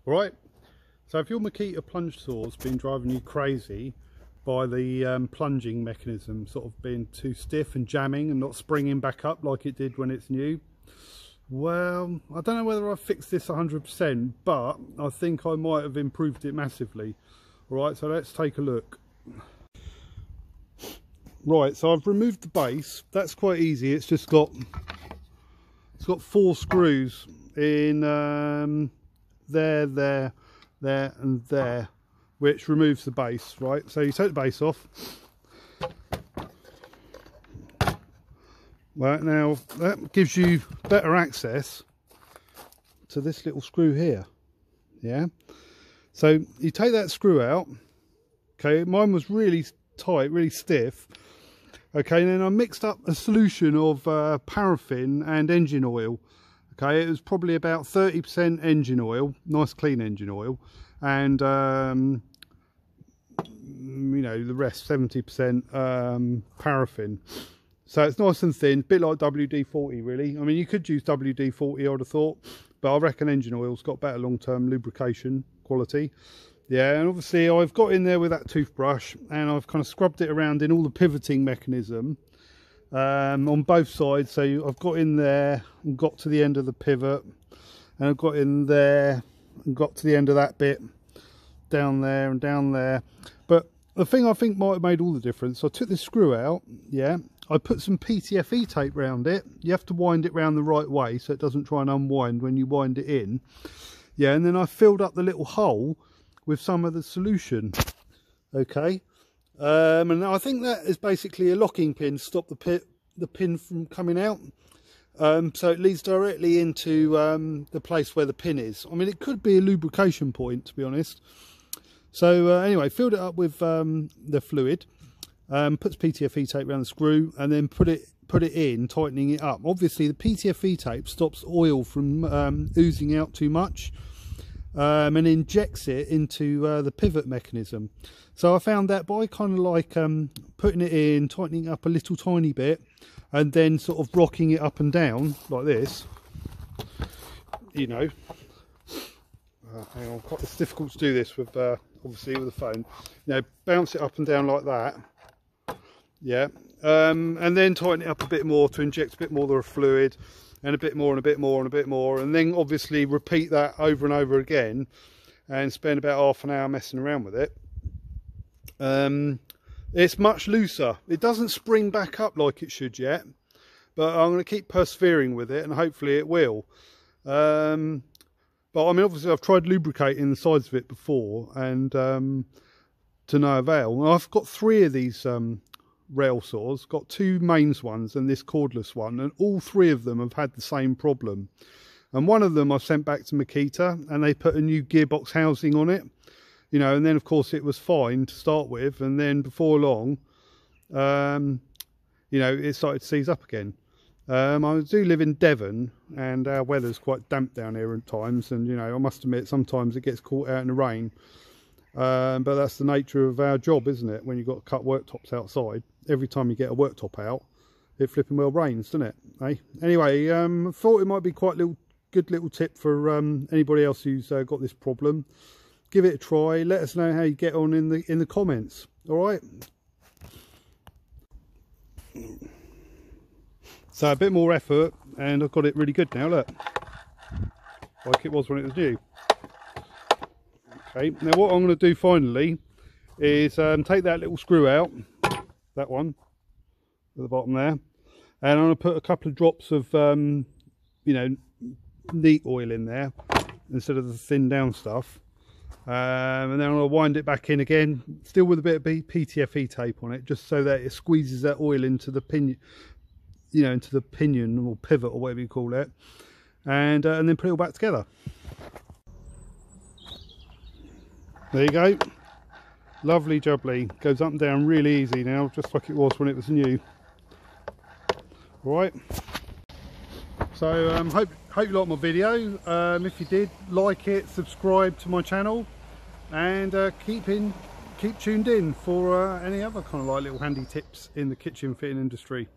Alright, so if your Makita plunge saw's been driving you crazy by the plunging mechanism sort of being too stiff and jamming and not springing back up like it did when it's new, well, I don't know whether I've fixed this 100%, but I think I might have improved it massively. Alright, so let's take a look. Right, so I've removed the base. That's quite easy. It's got 4 screws in there, and there, which removes the base. Right, so you take the base off. Right, now that gives you better access to this little screw here. Yeah, so you take that screw out. Okay, mine was really tight, really stiff. Okay, and then I mixed up a solution of paraffin and engine oil. Okay, it was probably about 30% engine oil, nice clean engine oil, and you know, the rest 70% paraffin. So it's nice and thin, a bit like WD-40 really. I mean, you could use WD-40, I would have thought, but I reckon engine oil's got better long-term lubrication quality. Yeah, and obviously I've got in there with that toothbrush and I've kind of scrubbed it around in all the pivoting mechanism on both sides. So I've got in there and got to the end of the pivot, and I've got in there and got to the end of that bit, down there and down there. But the thing I think might have made all the difference, I took this screw out, yeah, I put some PTFE tape around it. You have to wind it round the right way so it doesn't try and unwind when you wind it in. Yeah, and then I filled up the little hole with some of the solution. Okay, and I think that is basically a locking pin to stop the pin from coming out. So it leads directly into the place where the pin is. I mean, it could be a lubrication point, to be honest. So anyway, filled it up with the fluid, puts PTFE tape around the screw, and then put it in, tightening it up. Obviously the PTFE tape stops oil from oozing out too much, and injects it into the pivot mechanism. So I found that by kind of like putting it in, tightening it up a little tiny bit, and then sort of rocking it up and down like this, you know, hang on, it's difficult to do this with obviously with the phone, you know, bounce it up and down like that, yeah, and then tighten it up a bit more to inject a bit more of the fluid, and a bit more and a bit more and a bit more, and then obviously repeat that over and over again and spend about half an hour messing around with it. It's much looser. It doesn't spring back up like it should yet, but I'm going to keep persevering with it and hopefully it will. But I mean, obviously I've tried lubricating the sides of it before, and to no avail. And I've got 3 of these rail saws, got 2 mains ones and this cordless one, and all 3 of them have had the same problem. And one of them I've sent back to Makita, and they put a new gearbox housing on it, you know, and then of course it was fine to start with, and then before long you know, it started to seize up again. I do live in Devon, and our weather's quite damp down here at times, and you know, I must admit sometimes it gets caught out in the rain. But that's the nature of our job, isn't it? When you've got to cut worktops outside, every time you get a worktop out, it flipping well rains, doesn't it? Eh? Anyway, thought it might be quite a good little tip for anybody else who's got this problem. Give it a try. Let us know how you get on in the comments. All right. So a bit more effort, and I've got it really good now. Look, like it was when it was new. Okay, now what I'm going to do finally is take that little screw out, that one at the bottom there, and I'm going to put a couple of drops of you know, neat oil in there instead of the thin down stuff, and then I'm going to wind it back in again, still with a bit of PTFE tape on it, just so that it squeezes that oil into the pinion, you know, into the pinion or pivot or whatever you call it, and then put it all back together. There you go, lovely jubbly, goes up and down really easy now, just like it was when it was new. Alright, so hope you liked my video. If you did, like it, subscribe to my channel, and keep tuned in for any other kind of like little handy tips in the kitchen fitting industry.